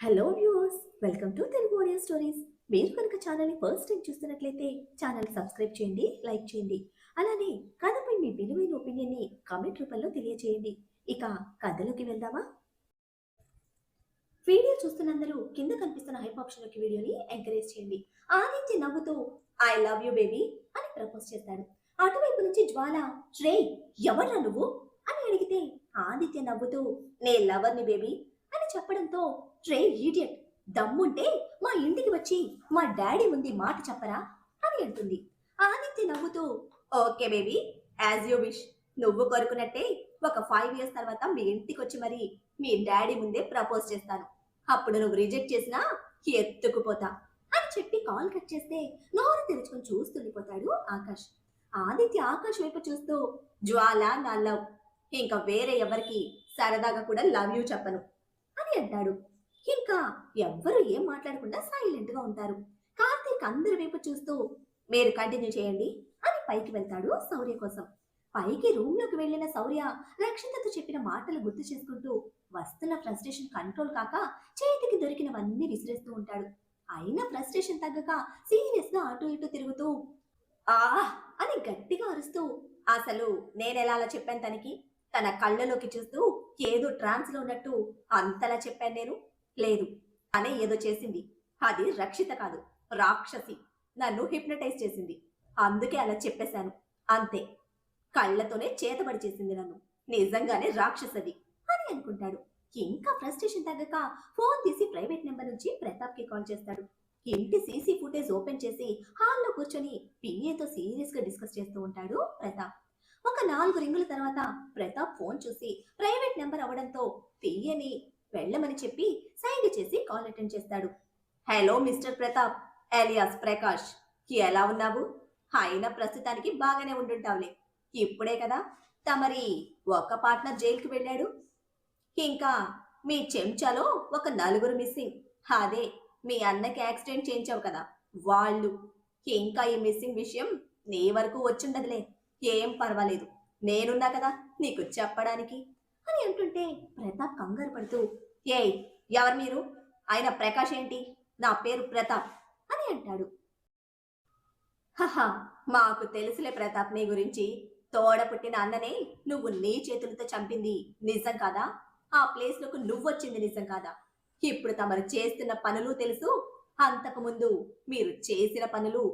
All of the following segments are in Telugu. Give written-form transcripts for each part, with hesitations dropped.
Hello viewers, welcome to Telugu audio stories. మీరు కనుక ఛానల్ని ఫస్ట్ టైం చూస్తున్నట్లయితే ఛానల్ సబ్స్క్రైబ్ చేయండి, లైక్ చేయండి. అలానే కథపై మీ విలువైన ఒపీనియన్ని కామెంట్ రూపంలో తెలియజేయండి. ఇక కథలోకి వెళ్దామా? వీడియో చూస్తున్నందరూ కింద కనిపిస్తున్న హైప్ ఆప్షన్లోకి వీడియోని ఎంకరేజ్ చేయండి. ఆదిత్య నవ్వుతూ ఐ లవ్ యూ బేబీ అని ప్రపోజ్ చేస్తాడు. అటువైపు నుంచి జ్వాల శ్రే ఎవర్రా నువ్వు అని అడిగితే ఆదిత్య నవ్వుతూ నే లవర్ని బేబీ అని చెప్పడంతో రే ఈడియట్, దమ్ముంటే మా ఇంటికి వచ్చి మా డాడీ ముందు మాట చెప్పరా అని అంటుంది. ఆదిత్య నవ్వుతూ okay baby, as you wish. నువ్వు కోరుకున్నట్టే ఒక 5 years తర్వాత మీ ఇంటికి వచ్చి మరి మీ డాడీ ముందే ప్రపోజ్ చేస్తాను. అప్పుడు నువ్వు రిజెక్ట్ చేసినా ఎత్తుకుపోతా అని చెప్పి కాల్ కట్ చేస్తే నోరు తెరుచుకొని చూస్తుండిపోతాడు ఆకాష్. ఆదిత్య ఆకాష్ వైపు చూస్తూ జ్వాల నా లవ్, ఇంకా వేరే ఎవరికి సరదాగా కూడా లవ్ యూ చెప్పను అని అంటాడు. ఇంకా ఎవ్వరు ఏం మాట్లాడకుండా సైలెంట్ గా ఉంటారు. కార్తీక్ అందరి వైపు చూస్తూ మీరు కంటిన్యూ చేయండి అని పైకి వెళ్తాడు శౌర్య కోసం. పైకి రూమ్ లోకి వెళ్లిన శౌర్య రక్షితతో చెప్పిన మాటలు గుర్తు చేసుకుంటూ వస్తున్న ఫ్రస్ట్రేషన్ కంట్రోల్ కాక చేతికి దొరికినవన్నీ విసిరేస్తూ ఉంటాడు. అయినా ఫ్రస్ట్రేషన్ తగ్గక సీరియస్ గా అటు ఇటు తిరుగుతూ ఆ అని గట్టిగా అరుస్తూ అసలు నేనెలా అలా చెప్పాను తనకి? తన కళ్ళలోకి చూస్తూ ఏదో ట్రాన్స్ లో ఉన్నట్టు అంతలా చెప్పాను నేను? లేదు, తనే ఏదో చేసింది. అది రక్షిత కాదు, రాక్షసి. నన్ను హిప్నటైజ్ చేసింది, అందుకే అలా చెప్పేశాను అంతే. కళ్ళతోనే చేతబడి చేసింది నన్ను, నిజంగానే రాక్షసది అని అనుకుంటాడు. ఇంకా ఫ్రస్ట్రేషన్ తగ్గక ఫోన్ తీసి ప్రైవేట్ నెంబర్ నుంచి ప్రతాప్ కి కాల్ చేస్తాడు. ఇంటి సీసీ ఫుటేజ్ ఓపెన్ చేసి హాల్లో కూర్చొని పిఏతో సీరియస్ గా డిస్కస్ చేస్తూ ఉంటాడు ప్రతాప్. ఒక 4 రింగుల తర్వాత ప్రతాప్ ఫోన్ చూసి ప్రైవేట్ నెంబర్ అవడంతో పిఏని వెళ్ళమని చెప్పి సైన్ చేసి కాల్ అటెండ్ చేస్తాడు. Hello mister Pratap alias Prakash, ఎలా ఉన్నావు? అయినా ప్రస్తుతానికి బాగానే ఉండుంటావులే. ఇప్పుడే కదా తమరి ఒక పార్ట్నర్ జైలుకి వెళ్ళాడు. ఇంకా మీ చెంచాలో ఒక 4 మిస్సింగ్. అదే మీ అన్నకి యాక్సిడెంట్ చేయించావు కదా వాళ్ళు. ఇంకా ఈ మిస్సింగ్ విషయం నీ వరకు వచ్చిండదులే. ఏం పర్వాలేదు, నేనున్నా కదా నీకు చెప్పడానికి అని అంటుంటే ప్రతాప్ కంగారు పడుతూ ఏయ్ ఎవరు మీరు? ఆయన ప్రకాష్ ఏంటి? నా పేరు ప్రతాప్ అని అంటాడు. హహా, మాకు తెలుసులే ప్రతాప్ నీ గురించి. తోడ పుట్టిన అన్ననే నువ్వు నీ చేతులతో చంపింది నిజం కాదా? ఆ ప్లేస్ లోకి నువ్వొచ్చింది నిజం కాదా? ఇప్పుడు తమరు చేస్తున్న పనులు తెలుసు, అంతకు ముందు మీరు చేసిన పనులు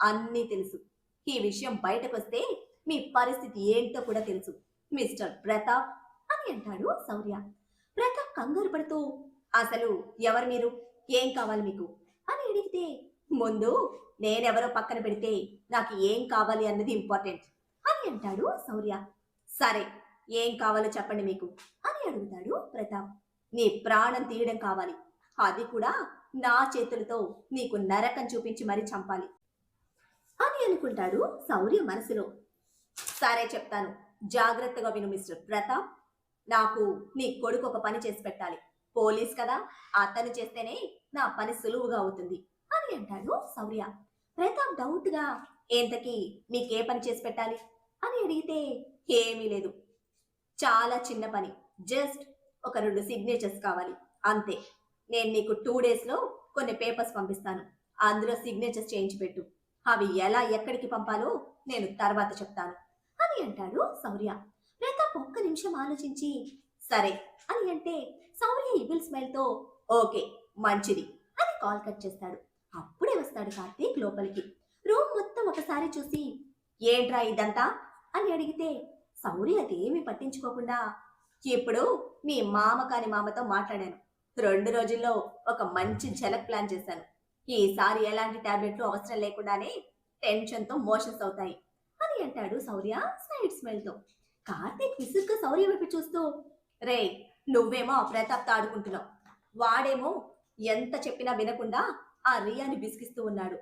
అన్నీ తెలుసు. ఈ విషయం బయటకొస్తే మీ పరిస్థితి ఏంటో కూడా తెలుసు మిస్టర్ ప్రతాప్ అని అంటాడు శౌర్య. ప్రతాప్ కంగారు పడుతూ అసలు ఎవరు మీరు? ఏం కావాలి మీకు అని అడిగితే ముందు నేనెవరో పక్కన పెడితే నాకు ఏం కావాలి అన్నది ఇంపార్టెంట్ అని అంటాడు శౌర్య. సరే, ఏం కావాలో చెప్పండి మీకు అని అడుగుతాడు ప్రతాప్. నీ ప్రాణం తీయడం కావాలి, అది కూడా నా చేతులతో నీకు నరకం చూపించి మరీ చంపాలి అని అనుకుంటాడు శౌర్య మనసులో. సరే చెప్తాను, జాగ్రత్తగా విను మిస్టర్ ప్రతాప్. నాకు నీ కొడుకు ఒక పని చేసి పెట్టాలి. పోలీస్ కదా, అతను చేస్తేనే నా పని సులువుగా అవుతుంది అని అంటాడు శౌర్య. ప్రతాప్ డౌట్ గా ఏంతకి మీకే పని చేసి పెట్టాలి అని అడిగితే ఏమీ లేదు, చాలా చిన్న పని. జస్ట్ ఒక 2 సిగ్నేచర్స్ కావాలి అంతే. నేను నీకు 2 days లో కొన్ని పేపర్స్ పంపిస్తాను, అందులో సిగ్నేచర్స్ చేయించి పెట్టు. అవి ఎలా ఎక్కడికి పంపాలో నేను తర్వాత చెప్తాను అని అంటాడు శౌర్య. ప్రతాప్ ఒక్క నిమిషం ఆలోచించి సరే అని అంటే శౌర్య ఈవిల్ స్మైల్ తో ఓకే మంచిది అని కాల్ కట్ చేస్తాడు. అప్పుడే వస్తాడు కార్తీక్ లోపలికి. రూమ్ మొత్తం ఒకసారి చూసి ఏంట్రా ఇదంతా అని అడిగితే శౌర్య అదేమీ పట్టించుకోకుండా ఇప్పుడు మీ మామ కాని మామతో మాట్లాడాను. 2 రోజుల్లో ఒక మంచి ఝలక్ ప్లాన్ చేశాను. ఈసారి ఎలాంటి టాబ్లెట్లు అవసరం లేకుండానే టెన్షన్తో మోషన్స్ అవుతాయి అని అంటాడు శౌర్య సైడ్ స్మైల్ తో. కార్తీక్ విసుగ్గా శౌర్య వైపు చూస్తూ రే, నువ్వేమో ఆ ప్రతాప్తో ఆడుకుంటున్నావు, వాడేమో ఎంత చెప్పినా వినకుండా ఆ రియాని బిసిగిస్తూ ఉన్నాడు.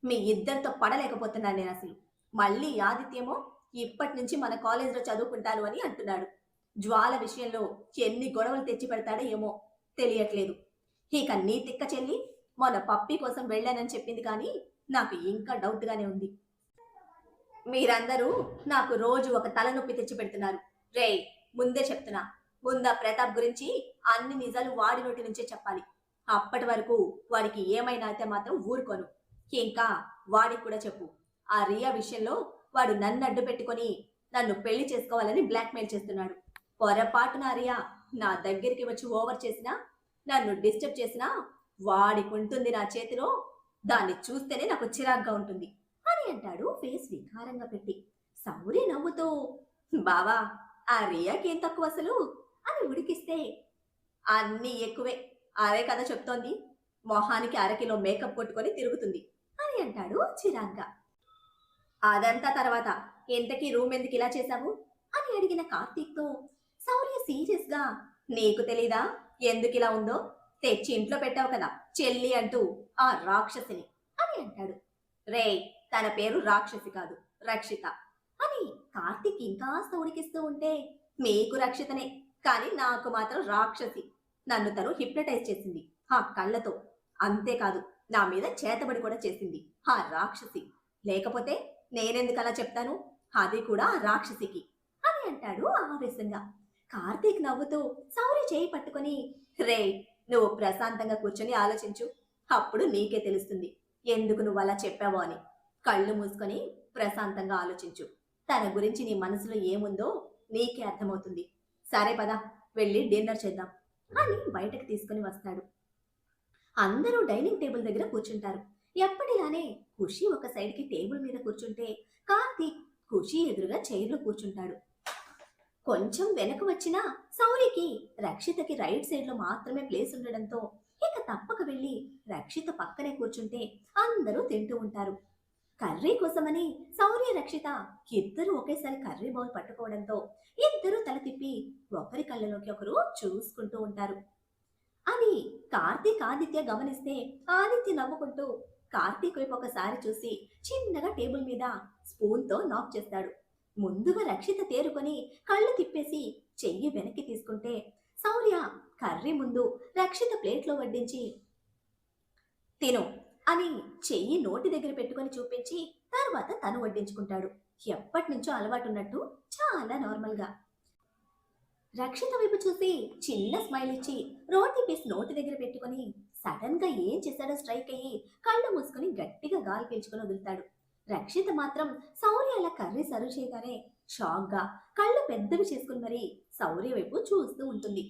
మీ ఇద్దరితో పడలేకపోతున్నాను నేను అసలు. మళ్ళీ ఆదిత్యేమో ఇప్పటి నుంచి మన కాలేజీలో చదువుకుంటాను అని అంటున్నాడు. జ్వాల విషయంలో ఎన్ని గొడవలు తెచ్చి పెడతాడో ఏమో తెలియట్లేదు. ఇక నీ తిక్క చెల్లి మొన్న పప్పి కోసం వెళ్ళానని చెప్పింది, కానీ నాకు ఇంకా డౌట్ గానే ఉంది. మీరందరూ నాకు రోజు ఒక తలనొప్పి తెచ్చి పెడుతున్నారు. రే, ముందే చెప్తున్నా, ముందా ప్రతాప్ గురించి అన్ని నిజాలు వాడి నోటి నుంచే చెప్పాలి. అప్పటి వరకు వాడికి ఏమైనా అయితే మాత్రం ఊరుకోను. ఇంకా వాడికి కూడా చెప్పు, ఆ రియా విషయంలో వాడు నన్ను అడ్డు పెట్టుకొని నన్ను పెళ్లి చేసుకోవాలని బ్లాక్మెయిల్ చేస్తున్నాడు. పొరపాటున ఆ రియా నా దగ్గరికి వచ్చి ఓవర్ చేసినా, నన్ను డిస్టర్బ్ చేసినా వాడికుంటుంది నా చేతిలో. దాన్ని చూస్తేనే నాకు చిరాగ్గా ఉంటుంది అని అంటాడు ఫేస్ వికారంగా పెట్టి. సౌరి నవ్వుతూ, బావా ఆ రియాకేం తక్కువ అసలు అని ఉడికిస్తే, అన్నీ ఎక్కువే, అదే కదా చెప్తోంది, మొహానికి అరకిలో మేకప్ కొట్టుకొని తిరుగుతుంది అని అంటాడు చిరాగ్గా. అదంతా తర్వాత, ఎంతకీ రూమ్ ఎందుకు ఇలా చేశావు అని అడిగిన కార్తీక్తో శౌర్య సీరియస్ గా, నీకు తెలీదా ఎందుకు ఇలా ఉందో? తెచ్చి ఇంట్లో పెట్టావు కదా చెల్లి అంటూ ఆ రాక్షసిని అని అంటాడు. రే, తన పేరు రాక్షసి కాదు, రక్షిత అని కార్తీక్ ఇంకాస్త ఉడికిస్తూ ఉంటే, మీకు రక్షితనే, కానీ నాకు మాత్రం రాక్షసి. నన్ను తను హిప్నటైజ్ చేసింది ఆ కళ్ళతో. అంతేకాదు, నా మీద చేతబడి కూడా చేసింది ఆ రాక్షసి. లేకపోతే నేనెందుకు అలా చెప్తాను, అది కూడా ఆ రాక్షసికి అని అంటాడు ఆవేశంగా. కార్తీక్ నవ్వుతూ సౌరి చేయి పట్టుకొని, రే, నువ్వు ప్రశాంతంగా కూర్చొని ఆలోచించు, అప్పుడు నీకే తెలుస్తుంది ఎందుకు నువ్వు అలా చెప్పావో అని. కళ్ళు మూసుకొని ప్రశాంతంగా ఆలోచించు. తన గురించి నీ మనసులో ఏముందో నీకే అర్థమవుతుంది. సరే పద, వెళ్ళి డిన్నర్ చేద్దాం అని బయటకు తీసుకుని వస్తాడు. అందరూ డైనింగ్ టేబుల్ దగ్గర కూర్చుంటారు. ఎప్పటిలానే ఖుషి ఒక సైడ్కి టేబుల్ మీద కూర్చుంటే కార్తీక్ ఖుషి ఎదురుగా చైర్లో కూర్చుంటాడు. కొంచెం వెనక వచ్చినా సౌరికి రక్షితకి రైట్ సైడ్ లో మాత్రమే ప్లేస్ ఉండడంతో ఇక తప్పక వెళ్ళి రక్షిత పక్కనే కూర్చుంటే అందరూ తింటూ ఉంటారు. కర్రీ కోసమని శౌర్య రక్షిత ఇద్దరు ఒకేసారి కర్రీ బౌల్ పట్టుకోవడంతో ఇద్దరు తల తిప్పి ఒకరి కళ్ళలోకి ఒకరు చూసుకుంటూ ఉంటారు. అని కార్తీక్ ఆదిత్య గమనిస్తే ఆదిత్య నవ్వుకుంటూ కార్తీక్ వైపు ఒకసారి చూసి చిన్నగా టేబుల్ మీద స్పూన్తో నాక్ చేస్తాడు. ముందుగా రక్షిత తేరుకొని కళ్ళు తిప్పేసి చెయ్యి వెనక్కి తీసుకుంటే శౌర్య కర్రీ ముందు రక్షిత ప్లేట్లో వడ్డించి, తిను అని చెయ్యి నోటి దగ్గర పెట్టుకొని చూపించి తర్వాత తను వడ్డించుకుంటాడు. ఎప్పటి నుంచో అలవాటున్నట్టు చాలా నార్మల్గా. రక్షిత వైపు చూసి చిన్న స్మైల్ ఇచ్చి రోటీ పీస్ నోటి దగ్గర పెట్టుకొని సడన్ గా ఏం చేశాడో స్ట్రైక్ అయ్యి కళ్ళు మూసుకొని గట్టిగా గాలి పీల్చుకొని వదులుతాడు. రక్షిత మాత్రం శౌర్య అలా కర్రీ సర్వ్ చేయగానే షాక్ గా కళ్ళు పెద్దవి చేసుకుని మరీ శౌర్య వైపు చూస్తూ ఉంటుంది.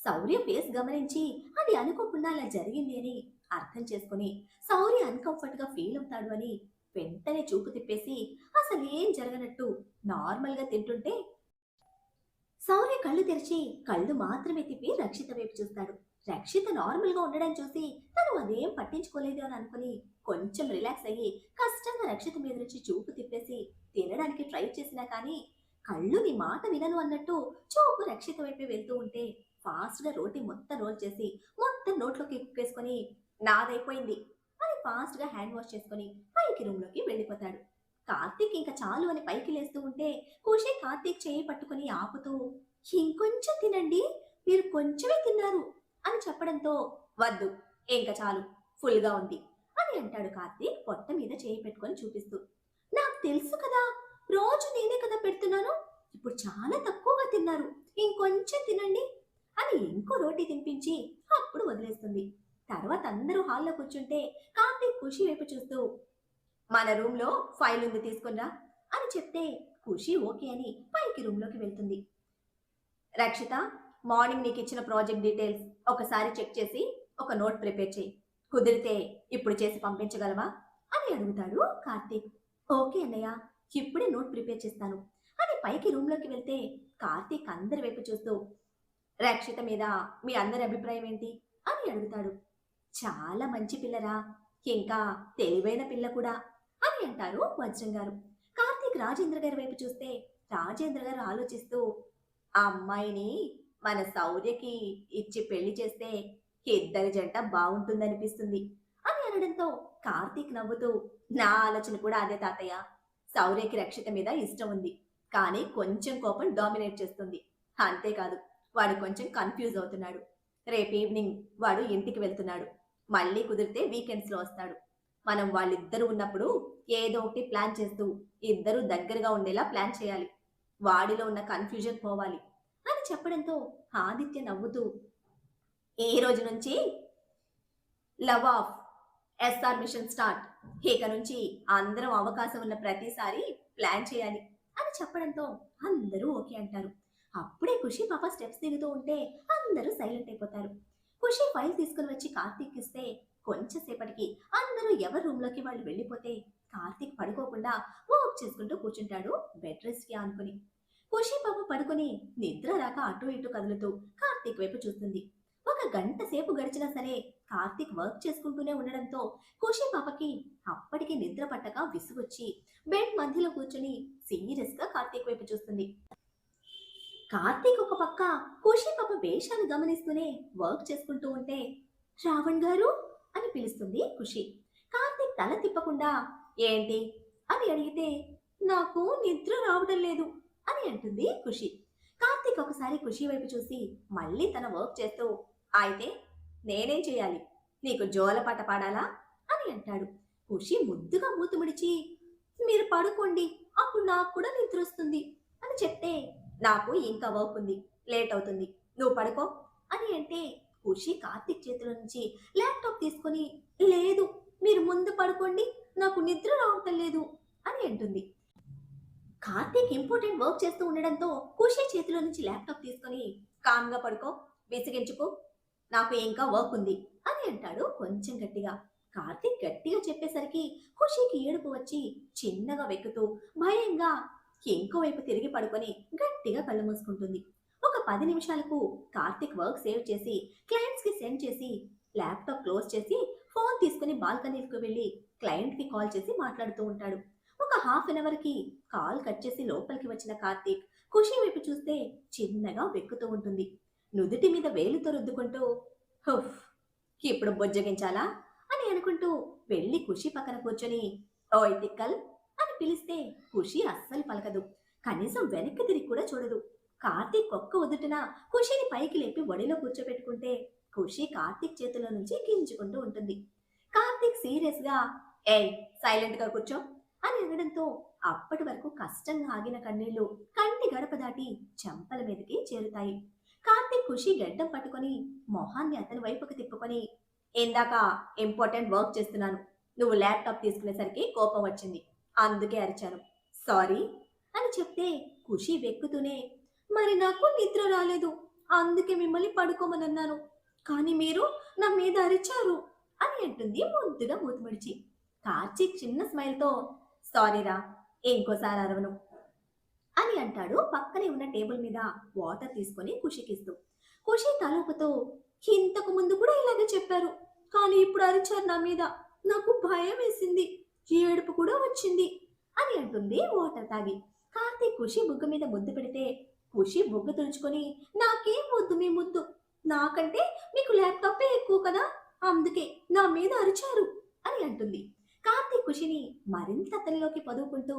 శౌర్య ఫేస్ గమనించి అది అనుకోకుండా అలా జరిగింది అని అర్థం చేసుకుని శౌర్య అన్కంఫర్ట్ గా ఫీల్ అవుతాడు అని వెంటనే చూపు తిప్పేసి అసలు ఏం జరగనట్టు నార్మల్ గా తింటుంటే శౌర్య కళ్ళు తెరిచి కళ్ళు మాత్రమే తిప్పి రక్షిత వైపు చూస్తాడు. రక్షిత నార్మల్ గా ఉండడం చూసి తను అదేం పట్టించుకోలేదు అని అనుకుని కొంచెం రిలాక్స్ అయ్యి కష్టంగా రక్షిత మీద నుంచి చూపు తిప్పేసి తినడానికి ట్రై చేసినా కానీ కళ్ళు నీ మాట వినను అన్నట్టు చూపు రక్షిత వైపే వెళ్తూ ఉంటే ఫాస్ట్ గా రోటీ మొత్తం రోల్ చేసి మొత్తం నోట్లోకి ఎక్కేసుకొని నాదైపోయింది అని ఫాస్ట్ గా హ్యాండ్ వాష్ చేసుకుని పైకి రూమ్ లోకి వెళ్ళిపోతాడు. కార్తీక్ ఇంకా చాలు అని పైకి లేస్తూ ఉంటే ఖుషి కార్తీక్ చేయి పట్టుకుని ఆపుతూ, ఇంకొంచెం తినండి, మీరు కొంచెమే తిన్నారు అని చెప్పడంతో, వద్దు ఇంకా చాలు, ఫుల్ గా ఉంది అని అంటాడు కార్తీక్ పొట్ట మీద చేయి పెట్టుకొని చూపిస్తూ. నాకు తెలుసు కదా, రోజు నేనే కదా పెడుతున్నాను, ఇప్పుడు చాలా తక్కువగా తిన్నారు, ఇంకొంచెం తినండి అని ఇంకో రోటీ తినిపించి అప్పుడు వదిలేస్తుంది. తర్వాత అందరూ హాల్లో కూర్చుంటే కార్తీక్ ఖుషి వైపు చూస్తూ, మన రూమ్ లో ఫైల్ ఉంది తీసుకున్నా అని చెప్తే ఖుషి ఓకే అని పైకి రూమ్ లోకి వెళ్తుంది. రక్షిత, మార్నింగ్ నీకు ఇచ్చిన ప్రాజెక్ట్ డీటెయిల్స్ ఒకసారి చెక్ చేసి ఒక నోట్ ప్రిపేర్ చేయి, కుదిరితే ఇప్పుడు చేసి పంపించగలవా అని అడుగుతాడు కార్తీక్. ఓకే అన్నయ్య, ఇప్పుడే నోట్ ప్రిపేర్ చేస్తాను అని పైకి రూమ్ లోకి వెళ్తే కార్తీక్ అందరి వైపు చూస్తూ, రక్షిత మీద మీ అందరి అభిప్రాయం ఏంటి అని అడుగుతాడు. చాలా మంచి పిల్లరా, ఇంకా తెలివైన పిల్ల కూడా అని అంటారు వజ్రం గారు. కార్తీక్ రాజేంద్ర గారి వైపు చూస్తే రాజేంద్ర గారు ఆలోచిస్తూ, ఆ అమ్మాయిని మన శౌర్యకి ఇచ్చి పెళ్లి చేస్తే ఇద్దరి జంట బాగుంటుందనిపిస్తుంది అని అనడంతో కార్తీక్ నవ్వుతూ, నా ఆలోచన కూడా అదే తాతయ్య, శౌర్యకి రక్షిత మీద ఇష్టం ఉంది, కానీ కొంచెం కోపం డామినేట్ చేస్తుంది, అంతేకాదు వాడు కొంచెం కన్ఫ్యూజ్ అవుతున్నాడు. రేపు ఈవినింగ్ వాడు ఇంటికి వెళ్తున్నాడు, మళ్ళీ కుదిరితే వీకెండ్స్ లో వస్తాడు. మనం వాళ్ళిద్దరూ ఉన్నప్పుడు ఏదో ఒకటి ప్లాన్ చేస్తూ ఇద్దరు దగ్గరగా ఉండేలా ప్లాన్ చేయాలి. వాడిలో ఉన్న కన్ఫ్యూజన్ పోవాలి. అని చెప్పడంతో ఆదిత్య నవ్వుతూ ఈ రోజు నుంచి love of SR mission start. ఇక నుంచి అందరం అవకాశం ఉన్న ప్రతిసారి ప్లాన్ చేయాలి అని చెప్పడంతో అందరూ ఓకే అంటారు. అప్పుడే ఖుషి పాప స్టెప్స్ దిగుతూ ఉంటే అందరూ సైలెంట్ అయిపోతారు. ఖుషి ఫైల్ తీసుకుని వచ్చి కార్తీక్ ఇస్తే కొంచెం సేపటికి అందరూ ఎవరి రూమ్ లోకి వాళ్ళు వెళ్ళిపోతే కార్తీక్ పడుకోకుండా వర్క్ చేసుకుంటూ కూర్చుంటాడు బెడ్ రెస్ట్ కి ఆనుకుని. ఖుషి పాప పడుకొని నిద్ర రాక అటు ఇటు కదులుతూ కార్తీక్ వైపు చూస్తుంది. ఒక గంట సేపు గడిచినా సరే కార్తీక్ వర్క్ చేసుకుంటూనే ఉండడంతో ఖుషి పాపకి అప్పటికి నిద్ర పట్టక విసుగొచ్చి బెడ్ మధ్యలో కూర్చొని సీరియస్ గా కార్తీక్ వైపు చూస్తుంది. కార్తీక్ ఒక పక్క ఖుషి పాప వేషాలు గమనిస్తూనే వర్క్ చేసుకుంటూ ఉంటే రావణ్ గారు అని పిలుస్తుంది ఖుషి. కార్తీక్ తల తిప్పకుండా ఏంటి అని అడిగితే నాకు నిద్ర రావడం లేదు అని అంటుంది ఖుషి. కార్తీక్ ఒకసారి ఖుషి వైపు చూసి మళ్ళీ తన వర్క్ చేస్తూ అయితే నేనేం చేయాలి, నీకు జోలపాట పాడాలా అని అంటాడు. ఖుషి ముద్దుగా మూతి ముడిచి మీరు పడుకోండి అప్పుడు నాకు కూడా నిద్ర వస్తుంది అని చెప్తే నాకు ఇంకా వర్క్ ఉంది, లేట్ అవుతుంది, నువ్వు పడుకో అని అంటే ఖుషి కార్తీక్ చేతిలో నుంచి ల్యాప్టాప్ తీసుకొని లేదు మీరు ముందు పడుకోండి నాకు నిద్ర రావటం లేదు అని అంటుంది. కార్తీక్ ఇంపార్టెంట్ వర్క్ చేస్తూ ఉండడంతో ఖుషి చేతిలో నుంచి ల్యాప్టాప్ తీసుకొని కామ్గా పడుకో, విసిగించుకో, నాకు ఇంకా వర్క్ ఉంది అని అంటాడు కొంచెం గట్టిగా. కార్తీక్ గట్టిగా చెప్పేసరికి ఖుషికి ఏడుపు వచ్చి చిన్నగా వెక్కుతూ భయంగా ఇంకోవైపు తిరిగి పడుకొని గట్టిగా కళ్ళు మూసుకుంటుంది. ఒక 10 నిమిషాలకు కార్తీక్ వర్క్ సేవ్ చేసి క్లయింట్స్ కి సెండ్ చేసి ల్యాప్టాప్ క్లోజ్ చేసి ఫోన్ తీసుకుని బాల్కనీకి వెళ్ళి క్లయింట్ కి కాల్ చేసి మాట్లాడుతూ ఉంటాడు. ఒక హాఫ్ అన్ అవర్ కి కాల్ కట్ చేసి లోపలికి వచ్చిన కార్తీక్ ఖుషి వైపు చూస్తే చిన్నగా వెక్కుతూ ఉంటుంది. నుదుటి మీద వేలుతో రుద్దుకుంటూ హుఫ్ ఇప్పుడు బొజ్జగించాలా అని అనుకుంటూ వెళ్ళి ఖుషి పక్కన కూర్చొని ఓయ్ తిక్కల్ అని పిలిస్తే ఖుషి అస్సలు పలకదు, కనీసం వెనక్కి తిరిగి కూడా చూడదు. కార్తీక్ ఒక్క ఉదుటిన ఖుషిని పైకి లేపి ఒడిలో కూర్చోబెట్టుకుంటే ఖుషి కార్తీక్ చేతిలో నుంచి గింజుకుంటూ ఉంటుంది. కార్తీక్ సీరియస్ గా ఏయ్ సైలెంట్ గా కూర్చో అని అనడంతో అప్పటి వరకు కష్టంగా ఆగిన కన్నీళ్లు కంటి గడప దాటి చెంపల మీదకి చేరుతాయి. కార్తీక్ ఖుషి గడ్డం పట్టుకొని మొహాన్ని అతని వైపుకి తిప్పుకొని ఇందాక ఇంపార్టెంట్ వర్క్ చేస్తున్నాను, నువ్వు ల్యాప్టాప్ తీసుకునేసరికి కోపం వచ్చింది, అందుకే అరిచాను, సారీ అని చెప్తే ఖుషి వెక్కుతూనే మరి నాకు నిద్ర రాలేదు అందుకే మిమ్మల్ని పడుకోమనన్నాను, కానీ మీరు నా మీద అరిచారు అని అంటుంది ముద్దుగా మూతిముడిచి. కార్తీక్ చిన్న స్మైల్తో సారీరా ఇంకోసారి అరవను అని అంటాడు పక్కనే ఉన్న టేబుల్ మీద వాటర్ తీసుకొని ఖుషికిస్తూ. ఖుషి తలూపుతో ఇంతకు ముందు కూడా ఇలాగే చెప్పారు కానీ ఇప్పుడు అరిచారు నా మీద, నాకు భయం వేసింది, ఏడుపు కూడా వచ్చింది అని అంటుంది వాటర్ తాగి. కార్తీక్ ఖుషి బుగ్గ మీద ముద్దు పెడితే ఖుషి బుగ్గ తుడుచుకొని నాకేం వద్దు మీ ముద్దు, నాకంటే మీకు ల్యాప్టాపే ఎక్కువ కదా అందుకే నా మీద అరిచారు అని అంటుంది. కార్తీక్ ఖుషిని మరింత అతనిలోకి పదువుకుంటూ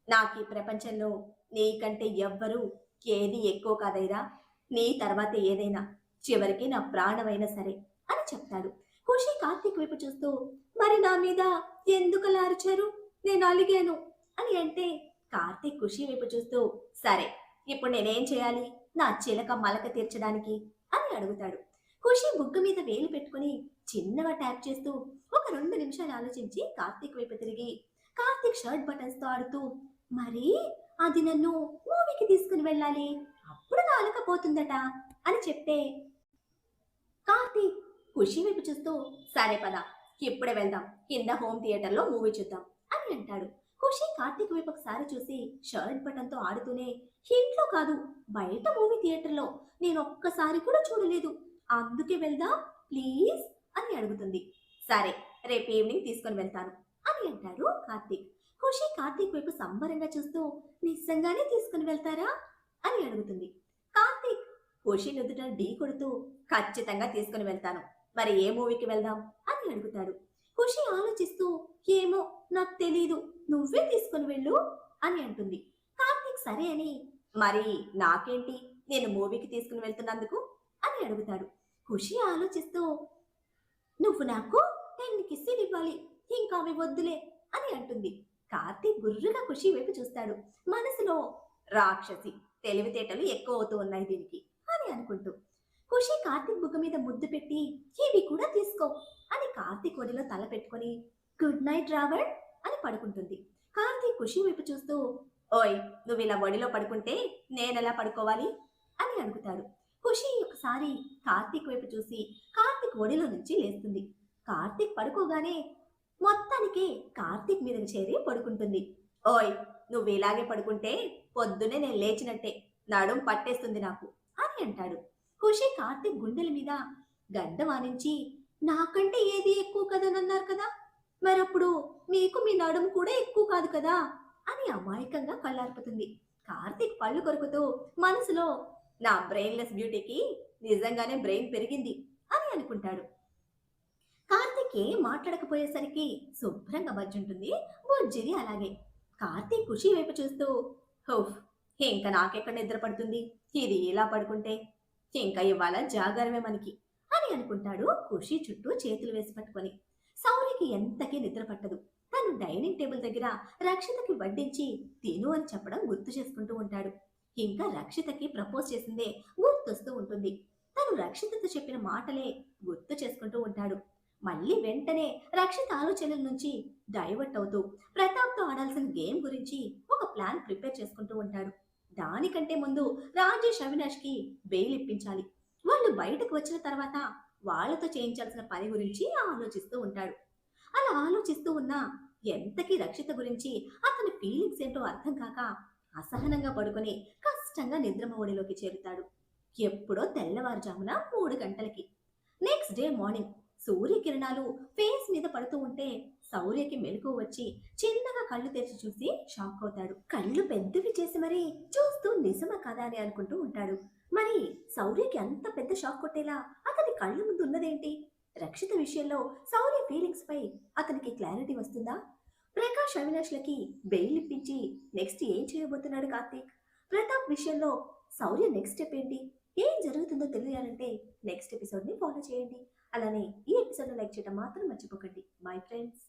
నాకీ ప్రపంచంలో నీకంటే ఎవ్వరూ ఏది ఎక్కువ కాదైరా, నీ తర్వాత ఏదైనా చివరికి నా ప్రాణమైనా సరే అని చెప్తాడు. ఖుషి కార్తీక్ వైపు చూస్తూ మరి నా మీద ఎందుకలా అరిచారు, నేను అలిగాను అని అంటే కార్తీక్ ఖుషి వైపు చూస్తూ సరే ఇప్పుడు నేనేం చేయాలి నా చిలక మలక తీర్చడానికి అని అడుగుతాడు. ఖుషి బుగ్గ మీద వేలు పెట్టుకుని చిన్నగా ట్యాప్ చేస్తూ ఒక 2 నిమిషాలు ఆలోచించి కార్తీక్ వైపు తిరిగి కార్తీక్ షర్ట్ బటన్స్ తో ఆడుతూ మరి అది నన్ను మూవీకి తీసుకుని వెళ్ళాలి అప్పుడు నాలకపోతుందట అని చెప్తే కార్తీక్ ఖుషి వైపు చూస్తూ సరే పద ఇప్పుడే వెళ్దాం, కింద హోమ్ థియేటర్లో మూవీ చూద్దాం అని అంటాడు. ఖుషి కార్తీక్ వైపు ఒకసారి చూసి షర్ట్ బటన్ తో ఆడుతూనే ఇంట్లో కాదు బయట మూవీ థియేటర్లో నేను ఒక్కసారి కూడా చూడలేదు, అందుకే వెళ్దాం ప్లీజ్ అని అడుగుతుంది. సరే రేపు ఈవినింగ్ తీసుకొని వెళ్తాను అని అంటాడు కార్తీక్. ఖుషి కార్తీక్ వైపు సంబరంగా చూస్తూ నిజంగానే తీసుకుని వెళ్తారా అని అడుగుతుంది. కార్తీక్ ఖుషి నుదుట ఢీ కొడుతూ ఖచ్చితంగా తీసుకుని వెళ్తాను, మరి ఏ మూవీకి వెళ్దాం అని అడుగుతాడు. ఖుషి ఆలోచిస్తూ ఏమో నాకు తెలీదు, నువ్వే తీసుకుని వెళ్ళు అని అంటుంది. కార్తీక్ సరే అని మరి నాకేంటి నేను మూవీకి తీసుకుని వెళ్తున్నందుకు అని అడుగుతాడు. ఖుషి ఆలోచిస్తూ నువ్వు నాకు 10 కిస్సులు ఇవ్వాలి, ఇంకా అవి వద్దులే అని అంటుంది. కార్తీక్ గుర్రుగా ఖుషి వైపు చూస్తాడు. మనసులో రాక్షసి తెలివితేటలు ఎక్కువ అవుతూ ఉన్నాయి దీనికి అని అనుకుంటూ. ఖుషి కార్తీక్ బుగ్గ మీద ముద్దు పెట్టి ఇవి కూడా తీసుకో అని కార్తీక్ ఒడిలో తల పెట్టుకొని గుడ్ నైట్ రాబర్ట్ అని పడుకుంటుంది. కార్తీక్ ఖుషి వైపు చూస్తూ ఓయ్ నువ్వు ఇలా ఒడిలో పడుకుంటే నేనెలా పడుకోవాలి అని అడుగుతాడు. ఖుషి ఒకసారి కార్తీక్ వైపు చూసి కార్తీక్ ఒడిలో నుంచి లేస్తుంది. కార్తీక్ పడుకోగానే మొత్తానికి కార్తీక్ మీదకి చేరి పడుకుంటుంది. ఓయ్ నువ్వు ఇలాగే పడుకుంటే పొద్దునే నేను లేచినట్టే, నడుం పట్టేస్తుంది నాకు అని అంటాడు. ఖుషి కార్తీక్ గుండెల మీద గడ్డ వారించి నాకంటే ఏది ఎక్కువ కదనన్నారు కదా, మరప్పుడు మీకు మీ నడుము కూడా ఎక్కువ కాదు కదా అని అమాయకంగా కళ్ళార్పుతుంది. కార్తీక్ పళ్ళు కొరుకుతూ మనసులో నా బ్రెయిన్లెస్ బ్యూటీకి నిజంగానే బ్రెయిన్ పెరిగింది అని అనుకుంటాడు. కార్తీక్ ఏం మాట్లాడకపోయేసరికి శుభ్రంగా బజ్జుంటుంది బుజ్జిది అలాగే. కార్తీక్ ఖుషి వైపు చూస్తూ హోఫ్ ఇంకా నాకెక్కడ నిద్ర పడుతుంది, ఇది ఇలా పడుకుంటే ఇంకా ఇవాళ జాగారమే మనకి అని అనుకుంటాడు ఖుషి చుట్టూ చేతులు వేసి పట్టుకొని. సౌర్యకి ఎంతకీ నిద్ర పట్టదు. తను డైనింగ్ టేబుల్ దగ్గర రక్షితకి వడ్డించి తిను అని చెప్పడం గుర్తు చేసుకుంటూ ఉంటాడు. ఇంకా రక్షితకి ప్రపోజ్ చేసిందే గుర్తొస్తూ ఉంటుంది. తను రక్షితతో చెప్పిన మాటలే గుర్తు చేసుకుంటూ ఉంటాడు. మళ్ళీ వెంటనే రక్షిత ఆలోచనల నుంచి డైవర్ట్ అవుతూ ప్రతాప్తో ఆడాల్సిన గేమ్ గురించి ఒక ప్లాన్ ప్రిపేర్ చేసుకుంటూ ఉంటాడు. దానికంటే ముందు రాజేష్ అవినాష్కి బెయిల్ ఇప్పించాలి. వాళ్ళు బయటకు వచ్చిన తర్వాత వాళ్ళతో చేయించాల్సిన పని గురించి ఆలోచిస్తూ ఉంటాడు. అలా ఆలోచిస్తూ ఉన్నా ఎంతకీ రక్షిత గురించి అతని ఫీలింగ్స్ ఏంటో అర్థం కాక అసహనంగా పడుకొని కష్టంగా నిద్రమ ఒడిలోకి చేరుతాడు. ఎప్పుడో తెల్లవారుజామున 3 గంటలకి. నెక్స్ట్ డే మార్నింగ్ సూర్యకిరణాలు ఫేస్ మీద పడుతూ ఉంటే శౌర్యకి మెలకువ వచ్చి చిన్నగా కళ్ళు తెరిచి చూసి షాక్ అవుతాడు. కళ్ళు పెద్దవి చేసి మరీ చూస్తూ నిజమా కదా అని అనుకుంటూ ఉంటాడు. మరి శౌర్యకి అంత పెద్ద షాక్ కొట్టేలా అతని కళ్ళ ముందు ఉన్నదేంటి? రక్షిత విషయంలో శౌర్య ఫీలింగ్స్ పై అతనికి క్లారిటీ వస్తుందా? ప్రకాష్ అవినాష్లకి బెయిల్ ఇప్పించి నెక్స్ట్ ఏం చేయబోతున్నాడు కార్తీక్? ప్రతాప్ విషయంలో శౌర్య నెక్స్ట్ స్టెప్ ఏంటి? ఏం జరుగుతుందో తెలియాలంటే నెక్స్ట్ ఎపిసోడ్ని ఫాలో చేయండి. అలానే ఈ ఎపిసోడ్ని లైక్ చేయడం మాత్రం మర్చిపోకండి. My friends.